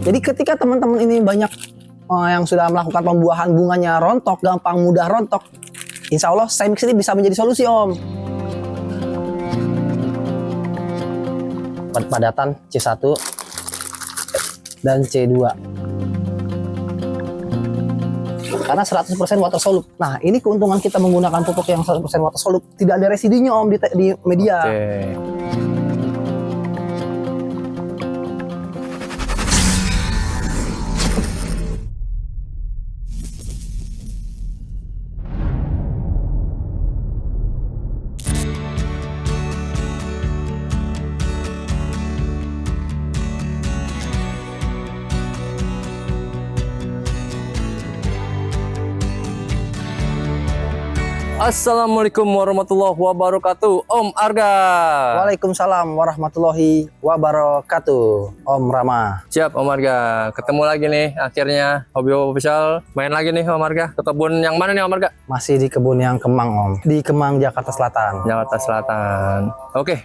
Jadi ketika teman-teman ini banyak yang sudah melakukan pembuahan bunganya rontok, gampang mudah rontok, insya Allah Cemix ini bisa menjadi solusi Om. Padatan C1 dan C2. Karena 100% water soluble. Nah, ini keuntungan kita menggunakan pupuk yang 100% water soluble. Tidak ada residunya Om di media. Assalamualaikum warahmatullahi wabarakatuh, Om Arga. Waalaikumsalam warahmatullahi wabarakatuh, Om Rama. Siap Om Arga, ketemu lagi nih akhirnya Hobi Official main lagi nih Om Arga. Ke kebun yang mana nih Om Arga? Masih di kebun yang Kemang Om, di Kemang Jakarta Selatan. Jakarta Selatan. Oke,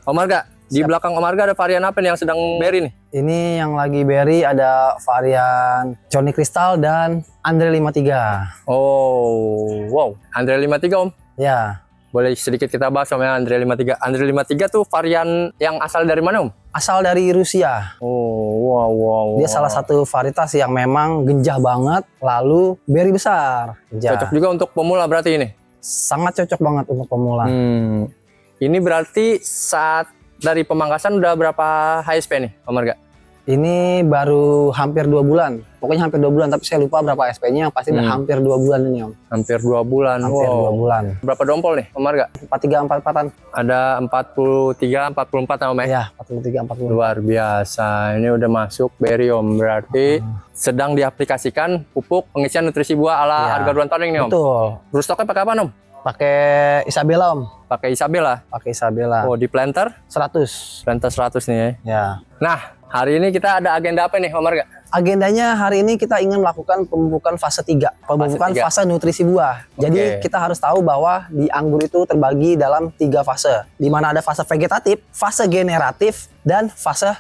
Om Arga, di belakang Om Arga ada varian apa nih yang sedang berry nih? Ini yang lagi berry ada varian Johnny Crystal dan Andre 53. Oh, wow, Andre 53 Om. Ya, Boleh sedikit kita bahas Om ya Andre 53. Andre 53 tuh varian yang asal dari mana Om? asal dari Rusia. Oh, wow. Dia salah satu varietas yang memang genjah banget, lalu berry besar. Genjah. Cocok juga untuk pemula berarti ini? Sangat cocok banget untuk pemula. Ini berarti saat dari pemangkasan udah berapa HSP nih Om Arga? Ini baru hampir 2 bulan. Pokoknya hampir 2 bulan, tapi saya lupa berapa SP-nya. Pasti udah hampir 2 bulan ini Om. Hampir 2 bulan. Hampir 2 bulan. Berapa dompol nih Om Arga? 43, 44-an. Ada 43, 44 Om ya? Ya, 43, 44. Luar biasa. Ini udah masuk berry Om. Berarti sedang diaplikasikan pupuk pengisian nutrisi buah ala Ya. Arga Duantoning nih Om. Betul. Terus stoknya pakai apa Om? Pakai Isabella Om. Pakai Isabella. Pakai Isabella. Oh, di planter? 100. Planter 100 nih ya. Ya. Nah, hari ini kita ada agenda apa nih Om Arga? Agendanya hari ini kita ingin melakukan pemupukan fase 3. Pemupukan Fase 3. fase nutrisi buah. Jadi kita harus tahu bahwa di anggur itu terbagi dalam 3 fase. Di mana ada fase vegetatif, fase generatif, dan fase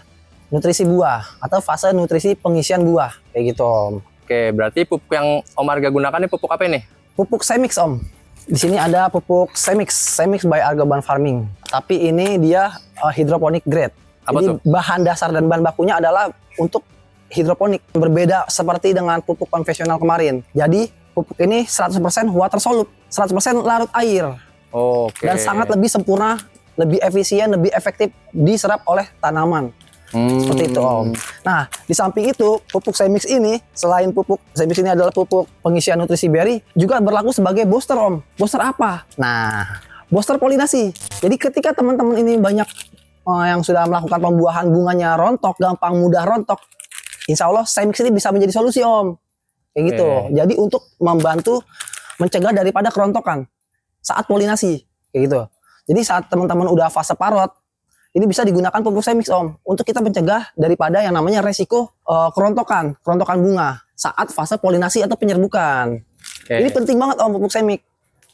nutrisi buah. Atau fase nutrisi pengisian buah. Kayak gitu Om. Oke, berarti pupuk yang Om Arga gunakan ini pupuk apa ini? Pupuk Cemix Om. Di sini ada pupuk Cemix by Argaban Farming. Tapi ini dia hidroponik grade. Apa Jadi tuh? bahan dasar dan bahan bakunya adalah untuk hidroponik. Berbeda seperti dengan pupuk konvensional kemarin. Jadi pupuk ini 100% water soluble, 100% larut air. Oke. Dan sangat lebih sempurna, lebih efisien, lebih efektif diserap oleh tanaman. Seperti itu Om. Nah, di samping itu pupuk Cemix ini, selain pupuk Cemix ini adalah pupuk pengisian nutrisi berry, juga berlaku sebagai booster Om. Booster apa? Nah, booster polinasi. Jadi ketika teman-teman ini banyak yang sudah melakukan pembuahan bunganya rontok, gampang mudah rontok, insya Allah Cemix ini bisa menjadi solusi Om. Kayak gitu. Jadi untuk membantu mencegah daripada kerontokan saat polinasi. Kayak gitu. Jadi saat teman-teman udah fase parot, ini bisa digunakan pupuk Cemix Om untuk kita mencegah daripada yang namanya resiko kerontokan bunga saat fase polinasi atau penyerbukan. Ini penting banget Om pupuk Cemix.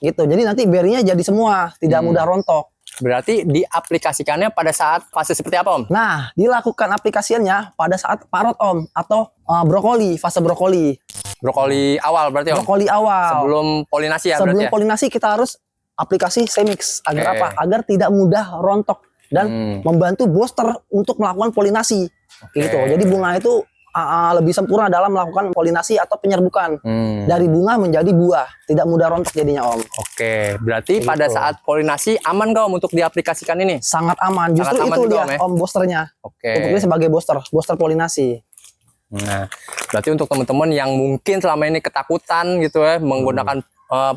Gitu. Jadi nanti berry-nya jadi semua, tidak mudah rontok. Berarti diaplikasikannya pada saat fase seperti apa Om? Nah, dilakukan aplikasiannya pada saat parot Om atau brokoli, fase brokoli. Brokoli awal berarti Om? Brokoli awal. Sebelum polinasi ya Sebelum berarti ya? polinasi kita harus aplikasi Cemix. Agar apa? Agar tidak mudah rontok. Dan membantu booster untuk melakukan polinasi. Gitu. Jadi bunga itu lebih sempurna dalam melakukan polinasi atau penyerbukan. Dari bunga menjadi buah. Tidak mudah rontok jadinya Om. Oke, berarti pada saat polinasi aman gak Om untuk diaplikasikan ini? Sangat aman. Justru Sangat aman itu juga, dia Om, ya? Om boosternya. Oke. Pupuk ini sebagai booster polinasi. Nah, berarti untuk teman-teman yang mungkin selama ini ketakutan gitu ya menggunakan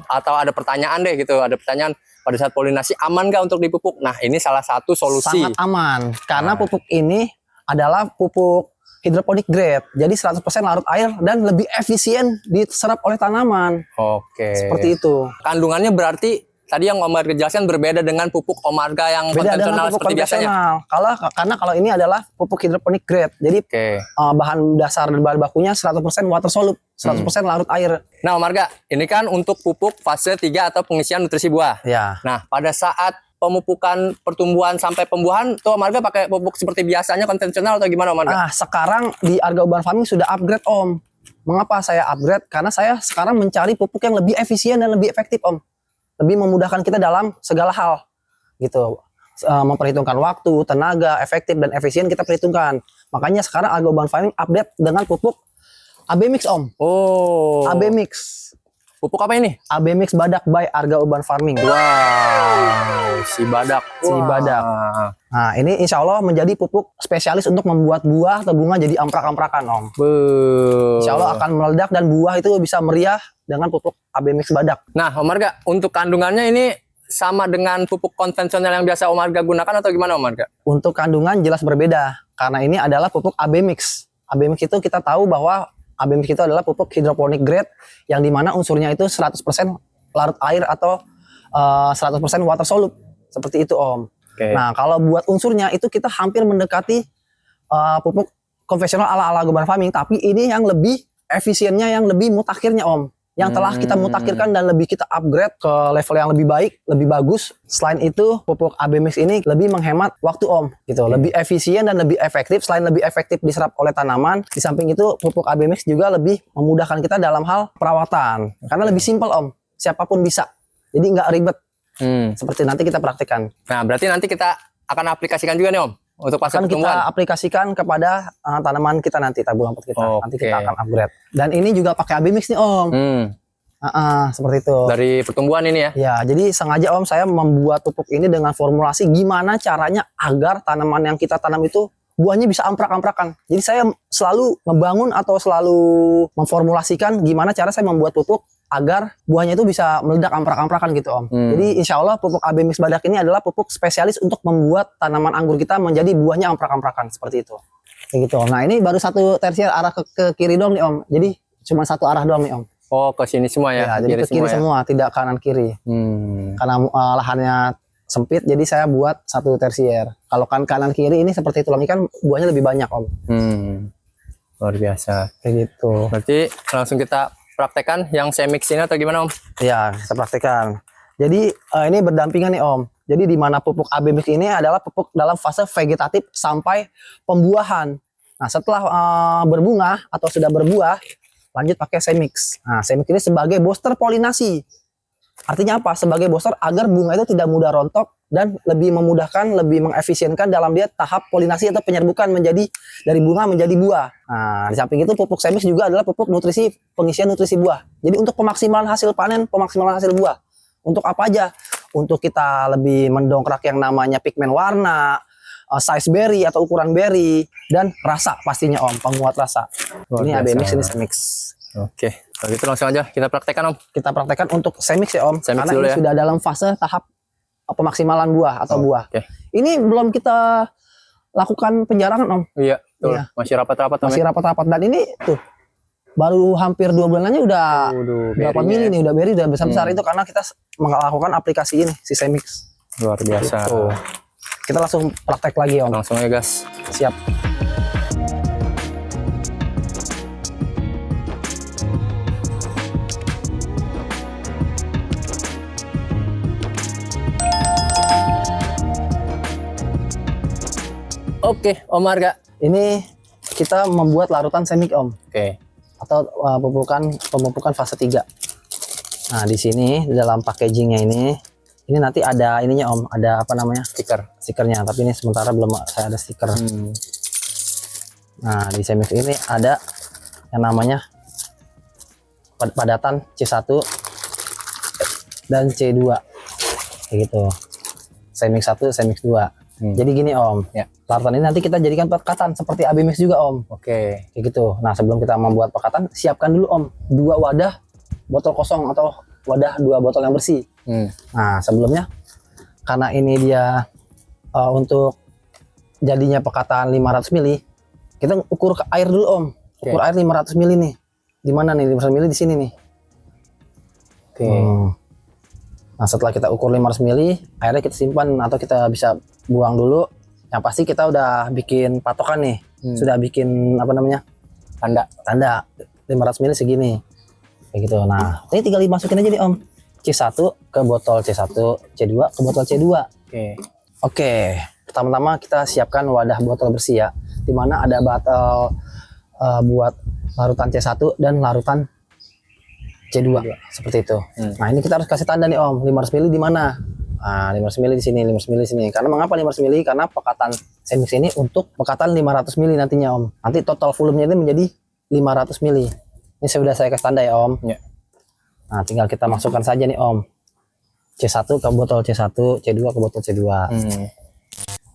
atau ada pertanyaan deh gitu, ada pertanyaan pada saat polinasi aman gak untuk dipupuk? Nah, ini salah satu solusi. Sangat aman karena pupuk ini adalah pupuk hidroponik grade. Jadi 100% larut air dan lebih efisien diserap oleh tanaman. Oke. Seperti itu. Kandungannya berarti tadi yang Om Arga jelaskan berbeda dengan pupuk Om Arga yang Beda konvensional dengan pupuk seperti biasanya. konvensional. Karena kalau ini adalah pupuk hidroponik grade. Jadi bahan dasar dan bahan bakunya 100% water soluble, 100% larut air. Nah Om Arga, ini kan untuk pupuk fase 3 atau pengisian nutrisi buah. Ya. Nah pada saat pemupukan pertumbuhan sampai pembuahan tuh Om Arga pakai pupuk seperti biasanya konvensional atau gimana Om Arga? Nah, sekarang di Arga Urban Farming sudah upgrade Om. Mengapa saya upgrade? Karena saya sekarang mencari pupuk yang lebih efisien dan lebih efektif Om. Lebih memudahkan kita dalam segala hal. Gitu. Memperhitungkan waktu, tenaga, efektif dan efisien kita perhitungkan. Makanya sekarang Arga Urban Farming update dengan pupuk AB Mix Om. Oh. AB Mix. Pupuk apa ini? AB Mix Badak by Arga Urban Farming. Wow, si badak. Si badak. Nah, ini insya Allah menjadi pupuk spesialis untuk membuat buah atau bunga jadi amprak-amprakan Om. Insya Allah akan meledak dan buah itu bisa meriah dengan pupuk AB Mix Badak. Nah, Om Arga, untuk kandungannya ini sama dengan pupuk konvensional yang biasa Om Arga gunakan atau gimana Om Arga? Untuk kandungan jelas berbeda karena ini adalah pupuk AB Mix. AB Mix itu kita tahu bahwa AB Mix itu adalah pupuk hidroponik grade yang dimana unsurnya itu 100% larut air atau 100% water soluble. Seperti itu Om. Okay. Nah, kalau buat unsurnya itu kita hampir mendekati pupuk konvensional ala-ala urban farming, tapi ini yang lebih efisiennya, yang lebih mutakhirnya Om. Yang telah kita mutakhirkan dan lebih kita upgrade ke level yang lebih baik, lebih bagus. Selain itu, pupuk AB Mix ini lebih menghemat waktu Om, gitu. Lebih efisien dan lebih efektif. Selain lebih efektif diserap oleh tanaman, di samping itu pupuk AB Mix juga lebih memudahkan kita dalam hal perawatan. Karena lebih simpel Om, siapapun bisa. Jadi nggak ribet. Seperti nanti kita praktikkan. Nah, berarti nanti kita akan aplikasikan juga nih Om untuk fase Akan pertumbuhan. kita aplikasikan kepada tanaman kita nanti, tabung rumput kita. Nanti kita akan upgrade. Dan ini juga pakai AB Mix nih Om. Seperti itu. Dari pertumbuhan ini ya? Ya, jadi sengaja Om saya membuat pupuk ini dengan formulasi gimana caranya agar tanaman yang kita tanam itu buahnya bisa amprak-amprakan. Jadi saya selalu ngebangun atau selalu memformulasikan gimana cara saya membuat pupuk agar buahnya itu bisa meledak amprak-amprakan gitu Om. Jadi insya Allah pupuk AB Mix Badak ini adalah pupuk spesialis untuk membuat tanaman anggur kita menjadi buahnya amprak-amprakan seperti itu. Kayak gitu Om. Nah ini baru satu tersier arah ke kiri doang nih Om. Jadi cuma satu arah doang nih Om. Oh, ke sini semua ya? Ya, jadi ke kiri semua, tidak kanan kiri. Karena lahannya sempit, jadi saya buat satu tersier. Kalau kanan kiri ini seperti itu, ini kan buahnya lebih banyak Om. Luar biasa. Kayak gitu. Berarti langsung kita praktekkan yang saya mix ini atau gimana Om? Iya, saya praktekkan. Jadi ini berdampingan nih Om. Jadi di mana pupuk AB Mix ini adalah pupuk dalam fase vegetatif sampai pembuahan. Nah setelah berbunga atau sudah berbuah, lanjut pakai semix. Nah semix ini sebagai booster polinasi. Artinya apa? Sebagai booster agar bunga itu tidak mudah rontok dan lebih memudahkan, lebih mengefisienkan dalam dia tahap polinasi atau penyerbukan menjadi dari bunga menjadi buah. Nah, di samping itu pupuk semix juga adalah pupuk nutrisi, pengisian nutrisi buah. Jadi untuk pemaksimalan hasil panen, pemaksimalan hasil buah. Untuk apa aja? Untuk kita lebih mendongkrak yang namanya pigmen warna, size berry atau ukuran berry, dan rasa pastinya Om, penguat rasa. Ini AB Mix, ini semix. Oke, kalau gitu langsung aja kita praktekkan Om. Kita praktekkan untuk semix ya Om, Semix karena dulu ini ya. sudah dalam fase tahap pemaksimalan buah atau buah. Oke. Ini belum kita lakukan penjarangan Om. Iya, betul. Iya. Masih rapat-rapat Om. Masih rapat-rapat dan ini tuh baru hampir 2 bulan aja udah berapa mili nih, udah berry udah besar-besar itu karena kita melakukan aplikasi ini si semix. Luar biasa. Gitu. Kita langsung praktek lagi Om. Langsung aja gas. Siap. Oke, Om Arga. Ini kita membuat larutan semix Om. Oke. Atau pemupukan fase 3. Nah, di sini di dalam packagingnya ini nanti ada ininya Om, ada apa namanya? Stikernya, tapi ini sementara belum saya ada stiker. Nah, di semix ini ada yang namanya padatan C1 dan C2. Kayak gitu. Semix 1, semix 2. Jadi gini Om, Ya. larutan ini nanti kita jadikan pekatan seperti AB Mix juga Om. Oke. Kayak gitu. Nah sebelum kita membuat pekatan, siapkan dulu Om 2 wadah botol kosong atau wadah 2 botol yang bersih. Nah sebelumnya, karena ini dia untuk jadinya pekatan 500 ml, kita ukur ke air dulu Om. Ukur air 500 ml nih. Di mana nih 500 ml? Di sini nih. Oke. Nah setelah kita ukur 500 ml, airnya kita simpan atau kita bisa buang dulu. Yang pasti kita udah bikin patokan nih, sudah bikin apa namanya tanda 500 ml segini, kayak gitu. Nah ini tinggal dimasukin aja nih Om, C1 ke botol C1, C2 ke botol C2. Oke, pertama-tama kita siapkan wadah botol bersih ya, dimana ada botol buat larutan C1 dan larutan C2 seperti itu. Nah ini kita harus kasih tanda nih Om, 500 ml di mana? Nah 500 ml di sini, 500 ml di sini. Karena mengapa 500 ml? Karena pekatan semix ini untuk pekatan 500 ml nantinya Om. Nanti total volumenya ini menjadi 500 ml. Ini sudah saya kasih tanda ya Om. Ya. Nah tinggal kita masukkan saja nih Om. C1 ke botol C1, C2 ke botol C2.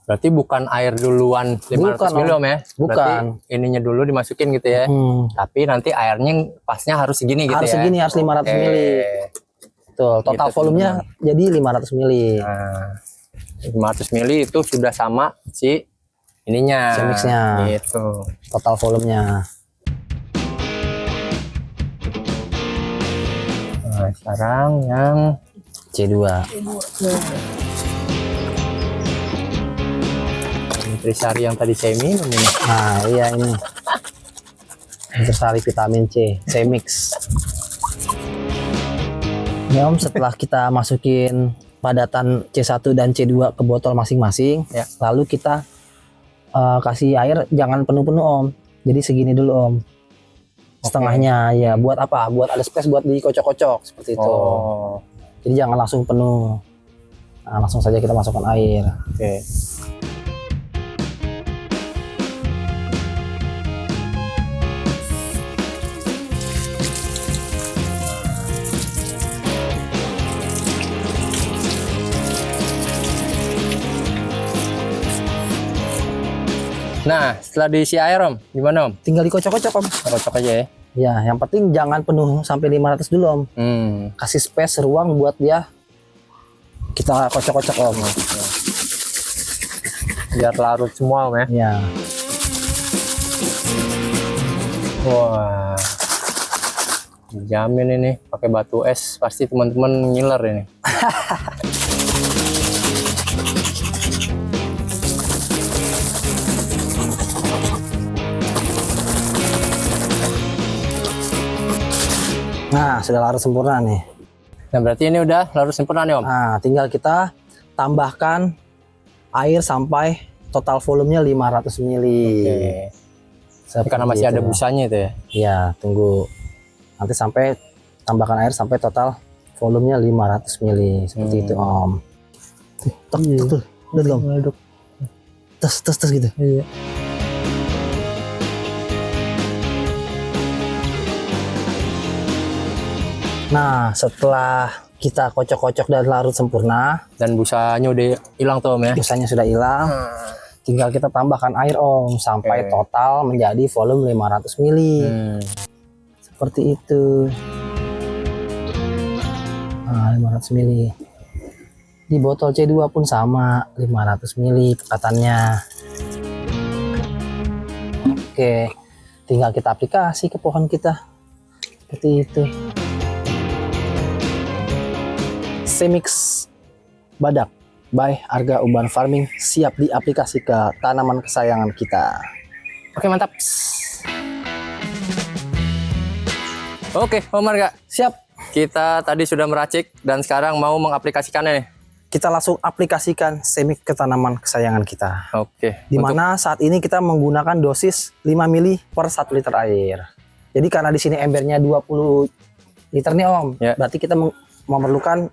Berarti bukan air duluan 500 Bukan, ml Om ya? Bukan. Berarti ininya dulu dimasukin gitu ya. Tapi nanti airnya pasnya harus segini gitu Harus ya. segini, harus 500 ml. Tuh, total Gitu, volumenya jadi 500 ml. Nah, 500 ml itu sudah sama si ininya. Semixnya. Gitu. Total volumenya. Nah, sekarang yang C2. Nutrisari yang tadi saya minum ini. Nah, iya ini. Nutrisari vitamin C, C-mix. Ya Om, setelah kita masukin padatan C1 dan C2 ke botol masing-masing, Ya. lalu kita kasih air jangan penuh-penuh Om. Jadi segini dulu Om. Setengahnya ya, buat apa? Buat ada space buat dikocok-kocok seperti itu. Oh, Jadi jangan langsung penuh. Nah, langsung saja kita masukkan air. oke. Nah, setelah diisi air Om, gimana Om? Tinggal dikocok-kocok Om. Kocok aja ya. Ya, yang penting jangan penuh sampai 500 dulu Om. Kasih space ruang buat dia kita kocok-kocok Om. Biar larut semua Om ya. Ya. Wah, dijamin ini pakai batu es pasti teman-teman ngiler ini. Nah, sudah larut sempurna nih. Nah, berarti ini udah larut sempurna nih Om. Nah, tinggal kita tambahkan air sampai total volumenya 500 ml. Oke. Ini karena masih ada busanya itu ya. Ya, tunggu. Nanti sampai tambahkan air sampai total volumenya 500 ml seperti itu Om. Tuh, udah belum? Tes gitu. Iya. Nah, setelah kita kocok-kocok dan larut sempurna, Dan busanya udah hilang tuh Om ya. busanya sudah hilang, tinggal kita tambahkan air Om sampai Oke. total menjadi volume 500 ml. Seperti itu. Nah, 500 ml. Di botol C2 pun sama, 500 ml pekatannya. Oke, tinggal kita aplikasi ke pohon kita. Seperti itu. Semix Badak by Arga Urban Farming siap diaplikasi ke tanaman kesayangan kita. Oke, mantap. Oke, Om Arga. Siap. Kita tadi sudah meracik dan sekarang mau mengaplikasikannya nih. Kita langsung aplikasikan semix ke tanaman kesayangan kita. Oke. Di mana saat ini kita menggunakan dosis 5 ml per 1 liter air. Jadi karena di sini embernya 20 liter nih Om, Ya. berarti kita memerlukan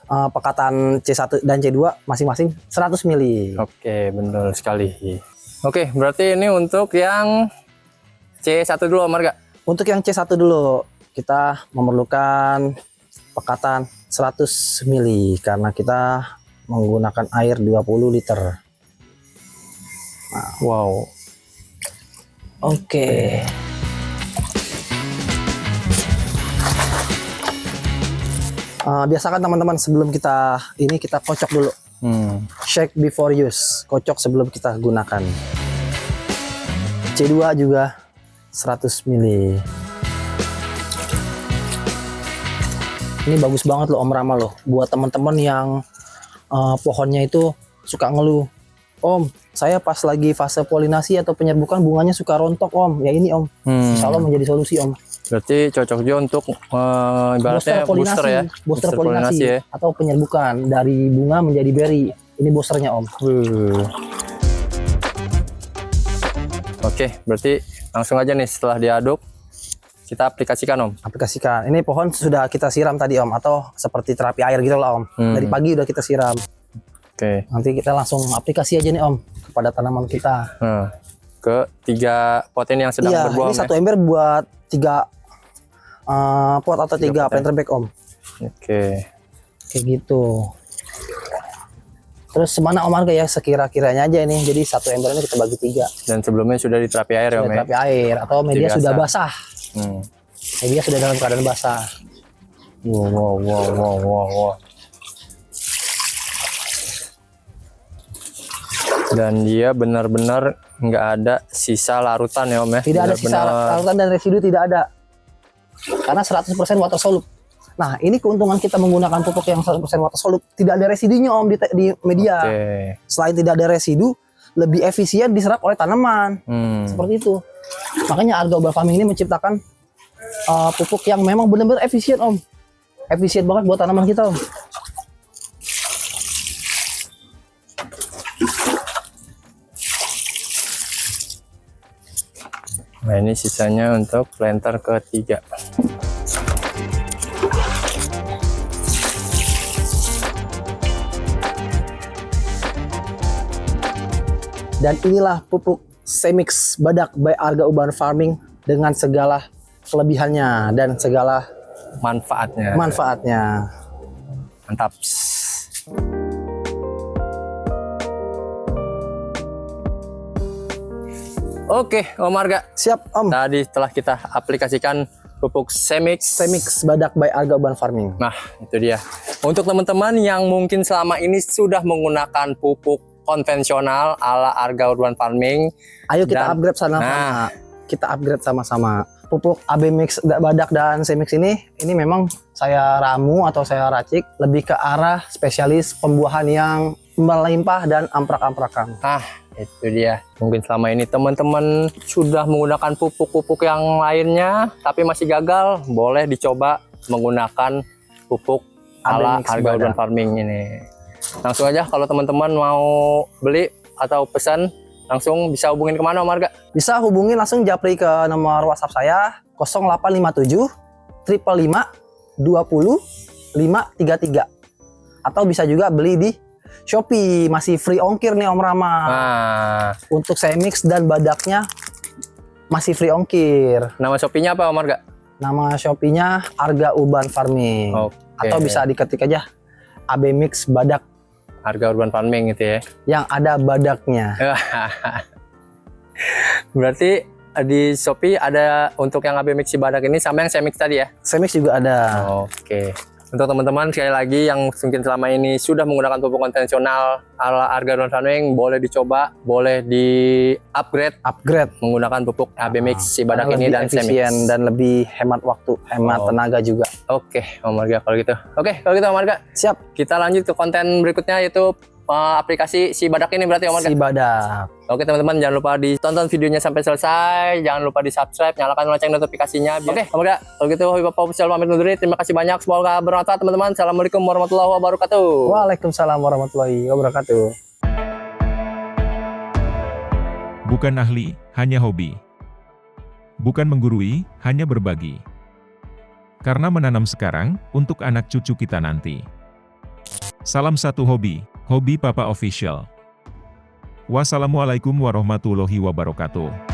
pekatan C1 dan C2 masing-masing 100 ml. Oke, benar sekali. Oke, berarti ini untuk yang C1 dulu Om Arga. Untuk yang C1 dulu, kita memerlukan pekatan 100 ml karena kita menggunakan air 20 liter. Wow. Oke. Biasakan teman-teman sebelum kita kocok dulu. Shake before use. Kocok sebelum kita gunakan. C2 juga 100 ml. Ini bagus banget loh Om Rama loh. Buat teman-teman yang pohonnya itu suka ngeluh. Om, saya pas lagi fase polinasi atau penyerbukan bunganya suka rontok Om. Ya ini Om. Insya Allah menjadi solusi Om. Berarti cocok juga untuk ibaratnya booster ya. Booster polinasi ya. atau penyerbukan dari bunga menjadi berry. Ini boosternya Om. Oke, berarti langsung aja nih setelah diaduk kita aplikasikan Om. Aplikasikan. Ini pohon sudah kita siram tadi Om, atau seperti terapi air gitu lah Om. Dari pagi udah kita siram. Oke. Nanti kita langsung aplikasi aja nih Om kepada tanaman kita. Nah, ke 3 pot ini yang sedang Iya, berbuah ini Om, satu ember buat 3 pot atau 3 planter bag Om. Oke. Kayak gitu. Terus semana Om harga ya sekira-kiranya aja ini. Jadi satu ember ini kita bagi 3. Dan sebelumnya sudah diterapi air ya Om. Terapi air atau media Biasa. sudah basah. Media sudah dalam keadaan basah. Wow. Dan dia benar-benar nggak ada sisa larutan ya Om ya. Tidak ada sisa larutan dan residu, tidak ada. Karena 100% water soluble. Nah, ini keuntungan kita menggunakan pupuk yang 100% water soluble. Tidak ada residunya Om di media. Selain tidak ada residu, lebih efisien diserap oleh tanaman. Seperti itu. Makanya Arga Urban Farming ini menciptakan pupuk yang memang benar-benar efisien Om. Efisien banget buat tanaman kita Om. Nah, ini sisanya untuk planter ketiga. Dan inilah pupuk Semix Badak by Arga Urban Farming dengan segala kelebihannya dan segala manfaatnya. Mantap. Oke, Om Arga. Siap Om. Tadi setelah kita aplikasikan pupuk Semix Badak by Arga Urban Farming. Nah, itu dia. Untuk teman-teman yang mungkin selama ini sudah menggunakan pupuk konvensional ala Arga Urban Farming, ayo kita upgrade sama-sama. Kita upgrade sama-sama. Pupuk AB Mix Badak dan Semix ini memang saya ramu atau saya racik lebih ke arah spesialis pembuahan yang melimpah dan amprak-amprakan. Itu dia. Mungkin selama ini teman-teman sudah menggunakan pupuk-pupuk yang lainnya tapi masih gagal, boleh dicoba menggunakan pupuk ala Arga Urban Farming ini. Langsung aja kalau teman-teman mau beli atau pesan, langsung bisa hubungin kemana Om Arga? Bisa hubungin langsung japri ke nomor WhatsApp saya 0857 555 20 533. Atau bisa juga beli di Shopee, masih free ongkir nih Om Rama. Untuk Semix dan Badaknya masih free ongkir. Nama Shopee-nya apa Om Arga? Nama Shopee-nya Arga Urban Farming. Atau bisa diketik aja AB Mix Badak. Arga Urban Farming gitu ya. Yang ada badaknya. Berarti di Shopee ada untuk yang AB Mix Badak ini sama yang Semix tadi ya? Semix juga ada. Oke. Untuk teman-teman sekali lagi yang mungkin selama ini sudah menggunakan pupuk konvensional ala Arga Urban Farming, boleh dicoba, boleh di-upgrade menggunakan pupuk AB Mix Badak ini dan Semix. Dan lebih hemat waktu, hemat tenaga juga. Oke, Om Arga kalau gitu. Oke, kalau gitu Om Arga. Siap. Kita lanjut ke konten berikutnya, yaitu aplikasi si Badak ini berarti Om Arga. Si Badak. Oke teman-teman, jangan lupa ditonton videonya sampai selesai, jangan lupa di subscribe, nyalakan lonceng notifikasinya. Oke Om Arga, kalau gitu Hobi Papa Official pamit undur diri. Terima kasih banyak, semoga bermanfaat teman-teman. Assalamualaikum warahmatullahi wabarakatuh. Waalaikumsalam warahmatullahi wabarakatuh. Bukan ahli, hanya hobi. Bukan menggurui, hanya berbagi. Karena menanam sekarang, untuk anak cucu kita nanti. Salam satu hobi, Hobi Papa Official. Wassalamualaikum warahmatullahi wabarakatuh.